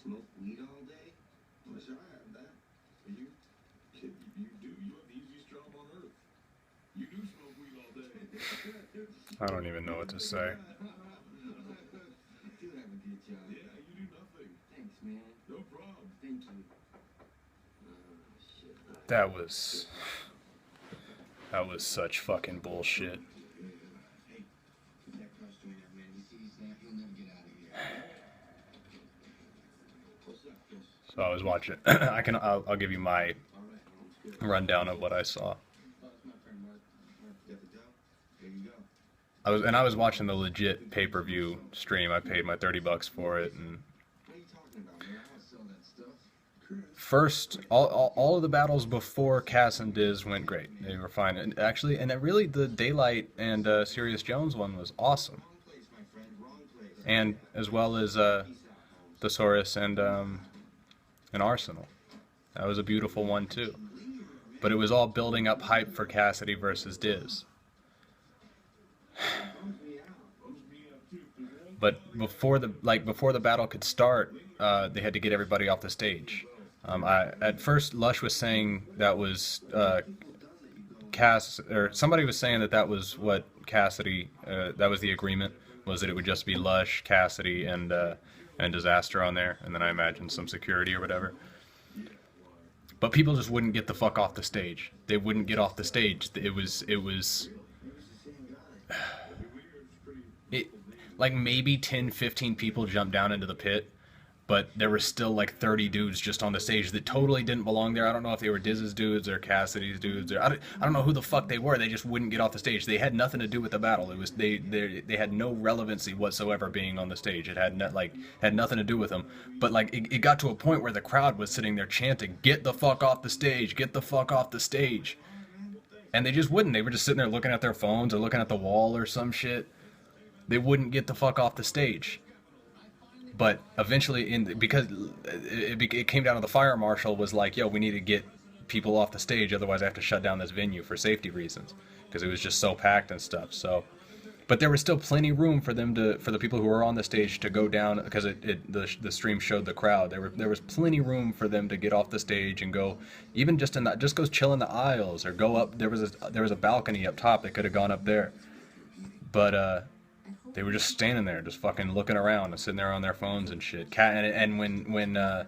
smoke weed all day? I wish I had that. You, kid, you do. You have the easiest job on earth. You do smoke weed all day. I don't even know what to say. You have a good job. Yeah, you do nothing. Thanks, man. No problem. Thank you. Shit. That was such fucking bullshit. Hey, put that crust on there, man. He sees that, he'll never get out of here. What's up, Chris? So I was watching. I'll give you my All right, it's good. rundown of what I saw. Oh, it's my friend Mark. Mark, you have to go? There you go. I was watching the legit pay-per-view stream. I paid my $30 for it, and What are you talking about, man? I don't sell that stuff. Chris. first, all of the battles before Cass and Diz went great. They were fine, and actually, really, the Daylight and Sirius Jones one was awesome, Wrong place, my friend. Wrong place. and as well as Thesaurus and Arsenal. That was a beautiful one too. But it was all building up hype for Cassidy versus Diz. But before the battle could start, they had to get everybody off the stage. At first, Lush was saying that was Cass, or somebody was saying that was what Cassidy. That was the agreement, was that it would just be Lush, Cassidy, and Disaster on there, and then I imagine some security or whatever. But people just wouldn't get the fuck off the stage. They wouldn't get off the stage. It like maybe 10, 15 people jumped down into the pit, but there were still like 30 dudes just on the stage that totally didn't belong there. I don't know if they were Diz's dudes or Cassidy's dudes, or I don't know who the fuck they were. They just wouldn't get off the stage. They had nothing to do with the battle. It was they had no relevancy whatsoever being on the stage. It had nothing to do with them. But like it got to a point where the crowd was sitting there chanting, "Get the fuck off the stage! Get the fuck off the stage!" And they just wouldn't. They were just sitting there looking at their phones or looking at the wall or some shit. They wouldn't get the fuck off the stage. But eventually, because it came down to the fire marshal was like, "Yo, we need to get people off the stage, otherwise I have to shut down this venue for safety reasons," because it was just so packed and stuff. So, but there was still plenty room for the people who were on the stage to go down, because the stream showed the crowd. There was plenty room for them to get off the stage and go, even just go chill in the aisles or go up. There was a balcony up top. They could have gone up there, but they were just standing there, just fucking looking around and sitting there on their phones and shit. And when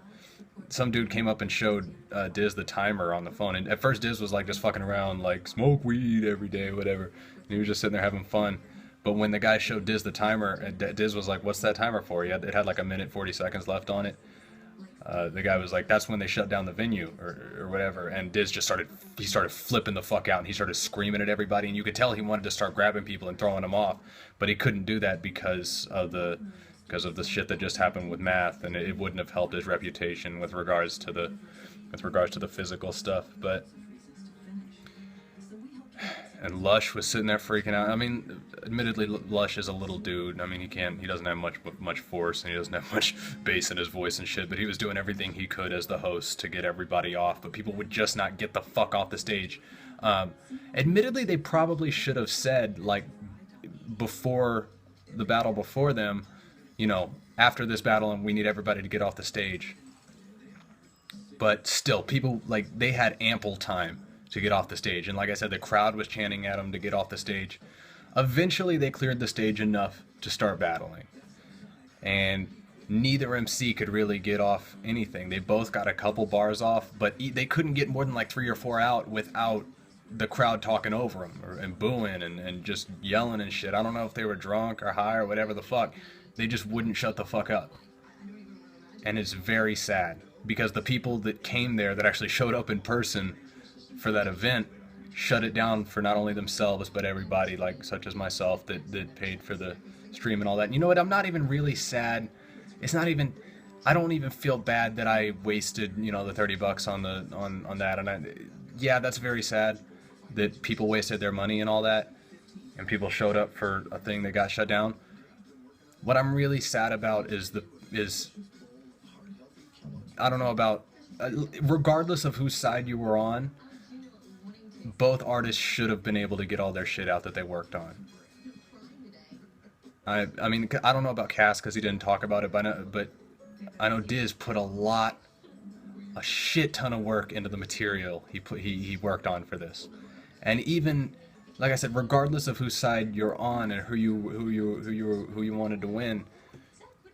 some dude came up and showed Diz the timer on the phone, and at first Diz was like just fucking around, like smoke weed every day, whatever. And he was just sitting there having fun. But when the guy showed Diz the timer, and Diz was like, "What's that timer for?" It had like a minute 40 seconds left on it. The guy was like, "That's when they shut down the venue," or whatever. And Diz just started flipping the fuck out, and he started screaming at everybody, and you could tell he wanted to start grabbing people and throwing them off, but he couldn't do that because of the shit that just happened with Math, and it wouldn't have helped his reputation with regards to the physical stuff. But and Lush was sitting there freaking out. I mean, admittedly, Lush is a little dude. I mean, he doesn't have much force, and he doesn't have much bass in his voice and shit, but he was doing everything he could as the host to get everybody off, but people would just not get the fuck off the stage. Admittedly, they probably should have said, like, before the battle before them, after this battle, and we need everybody to get off the stage. But still, people, like, they had ample time to get off the stage. And like I said, the crowd was chanting at them to get off the stage. Eventually, they cleared the stage enough to start battling. And neither MC could really get off anything. They both got a couple bars off, but they couldn't get more than like 3 or 4 out without the crowd talking over them and booing and just yelling and shit. I don't know if they were drunk or high or whatever the fuck. They just wouldn't shut the fuck up. And it's very sad, because the people that came there, that actually showed up in person for that event, shut it down for not only themselves but everybody, like such as myself, that paid for the stream and all that. And you know what? I'm not even really sad. It's not even. I don't even feel bad that I wasted the $30 on that. And yeah, that's very sad that people wasted their money and all that, and people showed up for a thing that got shut down. What I'm really sad about is I don't know about regardless of whose side you were on, both artists should have been able to get all their shit out that they worked on. I mean, I don't know about Cass because he didn't talk about it, but Diz put a shit ton of work into the material he worked on for this, and even like I said, regardless of whose side you're on and who you wanted to win,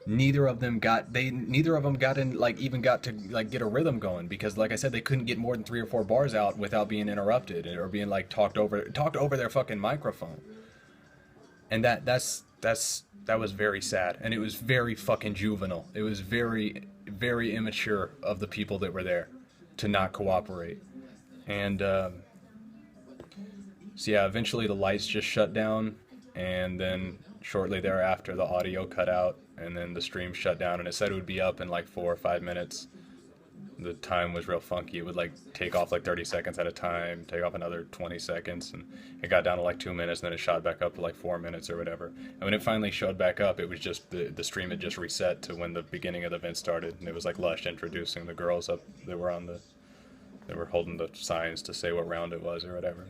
neither of them got in, like, even got to like get a rhythm going, because like I said, they couldn't get more than 3 or 4 bars out without being interrupted or being like talked over their fucking microphone. And that was very sad, and it was very fucking juvenile. It was very, very immature of the people that were there to not cooperate. And so yeah, eventually the lights just shut down, and then shortly thereafter the audio cut out, and then the stream shut down, and it said it would be up in like 4 or 5 minutes. The time was real funky. It would like take off like 30 seconds at a time, take off another 20 seconds, and it got down to like 2 minutes, and then it shot back up to like 4 minutes or whatever. And when it finally showed back up, it was just the stream had just reset to when the beginning of the event started, and it was like Lush introducing the girls up. They were holding the signs to say what round it was or whatever.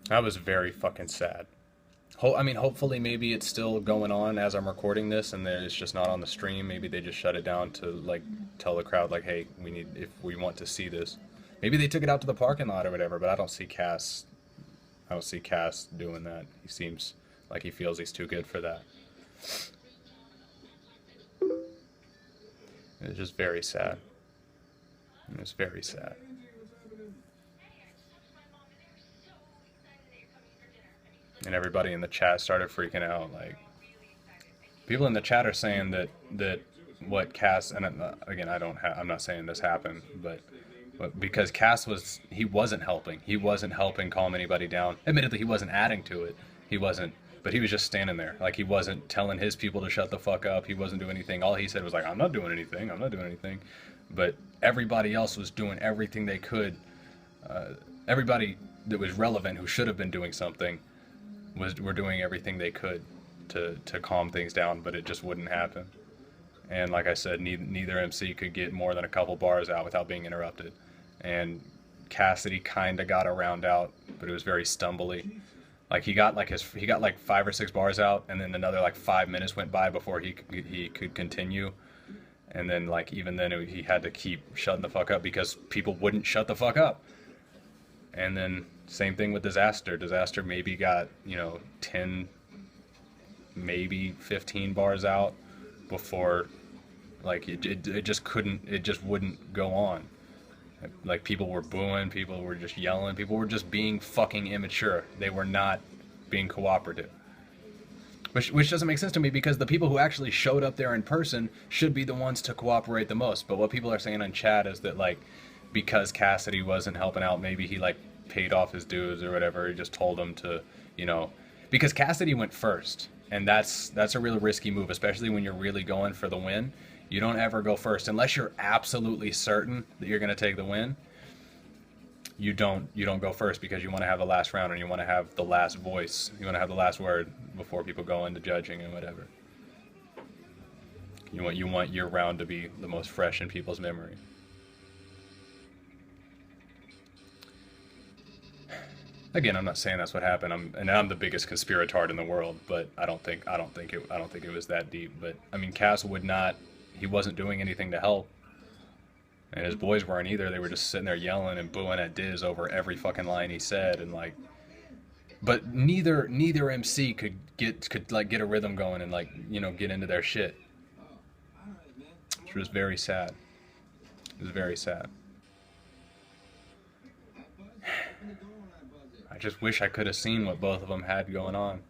That was very fucking sad. I mean, hopefully maybe it's still going on as I'm recording this, and it's just not on the stream. Maybe they just shut it down to like tell the crowd like, hey, if we want to see this. Maybe they took it out to the parking lot or whatever, but I don't see Cass doing that. He seems like he feels he's too good for that. It's just very sad. It's very sad. And everybody in the chat started freaking out. Like, people in the chat are saying that what Cass, and again, I'm not saying this happened, but because Cass wasn't helping calm anybody down. Admittedly, he wasn't adding to it. But he was just standing there. Like, he wasn't telling his people to shut the fuck up. He wasn't doing anything. All he said was like, I'm not doing anything. But everybody else was doing everything they could. Everybody that was relevant, who should have been doing something, were doing everything they could to calm things down, but it just wouldn't happen. And like I said, neither MC could get more than a couple bars out without being interrupted. And Cassidy kind of got a round out, but it was very stumbly. Like, he got like 5 or 6 bars out, and then another like 5 minutes went by before he could continue. And then like even then he had to keep shutting the fuck up because people wouldn't shut the fuck up. And then same thing with Disaster. Disaster maybe got 10, maybe 15 bars out before, like, it just wouldn't go on. Like, people were booing, people were just yelling, people were just being fucking immature. They were not being cooperative. Which doesn't make sense to me, because the people who actually showed up there in person should be the ones to cooperate the most. But what people are saying in chat is that, like, because Cassidy wasn't helping out, maybe he like paid off his dues or whatever. He just told them to, because Cassidy went first, and that's a real risky move, especially when you're really going for the win. You don't ever go first unless you're absolutely certain that you're going to take the win. You don't go first, because you want to have the last round and you want to have the last voice. You want to have the last word before people go into judging and whatever. You want your round to be the most fresh in people's memory. Again, I'm not saying that's what happened. I'm the biggest conspiratard in the world, but I don't think it was that deep. But I mean, Cass he wasn't doing anything to help, and his boys weren't either. They were just sitting there yelling and booing at Diz over every fucking line he said, and like, but neither MC could get a rhythm going and like get into their shit, which was very sad. It was very sad. I just wish I could have seen what both of them had going on.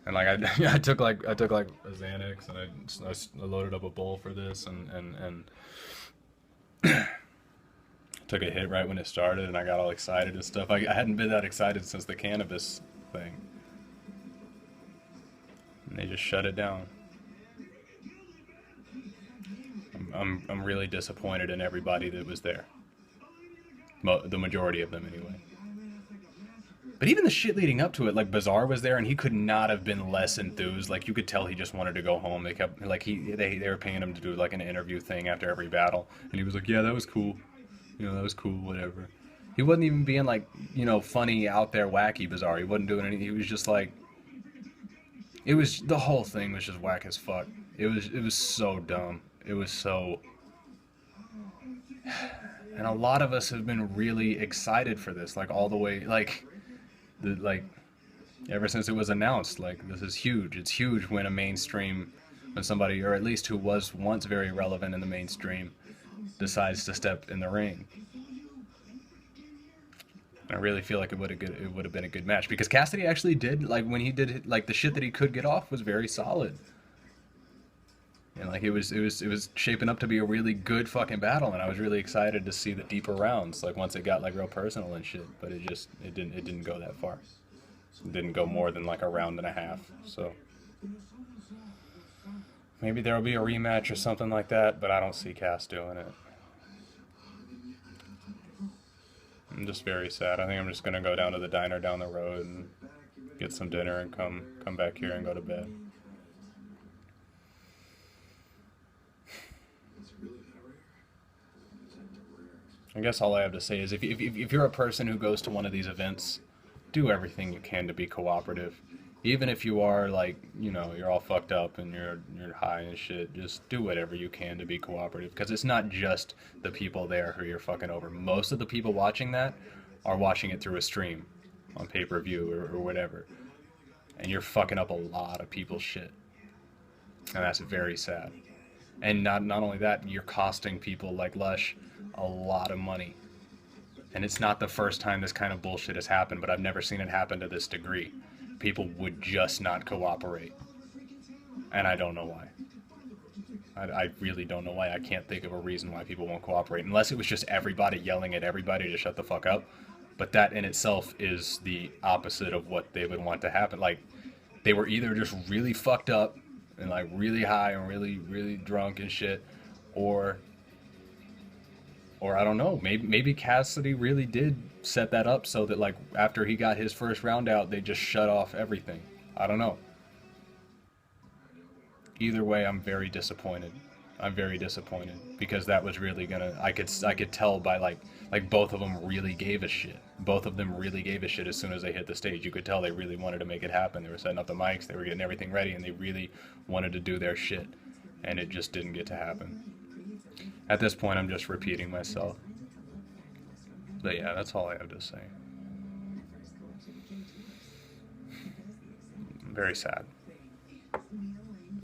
And like I took like a Xanax, and I loaded up a bowl for this, and took a hit right when it started, and I got all excited and stuff. I hadn't been that excited since the cannabis thing, and they just shut it down. I'm really disappointed in everybody that was there. The majority of them, anyway. But even the shit leading up to it, like, Bizarre was there, and he could not have been less enthused. Like, you could tell he just wanted to go home. They kept, like, they were paying him to do, like, an interview thing after every battle. And he was like, yeah, that was cool. That was cool, whatever. He wasn't even being, like, funny, out there, wacky Bizarre. He wasn't doing anything. He was just, like, It was, the whole thing was just whack as fuck. It was so dumb. It was so, and a lot of us have been really excited for this, like all the way, like ever since it was announced. Like, this is huge. It's huge when when somebody, or at least who was once very relevant in the mainstream, decides to step in the ring. I really feel like it would have been a good match, because Cassidy actually did, like, when he did, like, the shit that he could get off was very solid. And like, it was shaping up to be a really good fucking battle, and I was really excited to see the deeper rounds, like, once it got like real personal and shit. But it didn't go that far. It didn't go more than like a round and a half. So maybe there'll be a rematch or something like that, but I don't see Cass doing it. I'm just very sad. I think I'm just gonna go down to the diner down the road and get some dinner and come back here and go to bed. I guess all I have to say is, if you're a person who goes to one of these events, do everything you can to be cooperative. Even if you are, like, you're all fucked up and you're high and shit, just do whatever you can to be cooperative, because it's not just the people there who you're fucking over. Most of the people watching that are watching it through a stream on pay-per-view or whatever. And you're fucking up a lot of people's shit. And that's very sad. And not only that, you're costing people like Lush a lot of money. And it's not the first time this kind of bullshit has happened, but I've never seen it happen to this degree. People would just not cooperate. And I don't know why. I really don't know why. I can't think of a reason why people won't cooperate, unless it was just everybody yelling at everybody to shut the fuck up. But that in itself is the opposite of what they would want to happen. Like, they were either just really fucked up and like really high and really, really drunk and shit, or I don't know, maybe Cassidy really did set that up so that, like, after he got his first round out, they just shut off everything. I don't know. Either way, I'm very disappointed. I'm very disappointed, because that was really gonna, I could tell by like both of them really gave a shit. Both of them really gave a shit as soon as they hit the stage. You could tell they really wanted to make it happen. They were setting up the mics, they were getting everything ready, and they really wanted to do their shit. And it just didn't get to happen. At this point, I'm just repeating myself. But yeah, that's all I have to say. Very sad.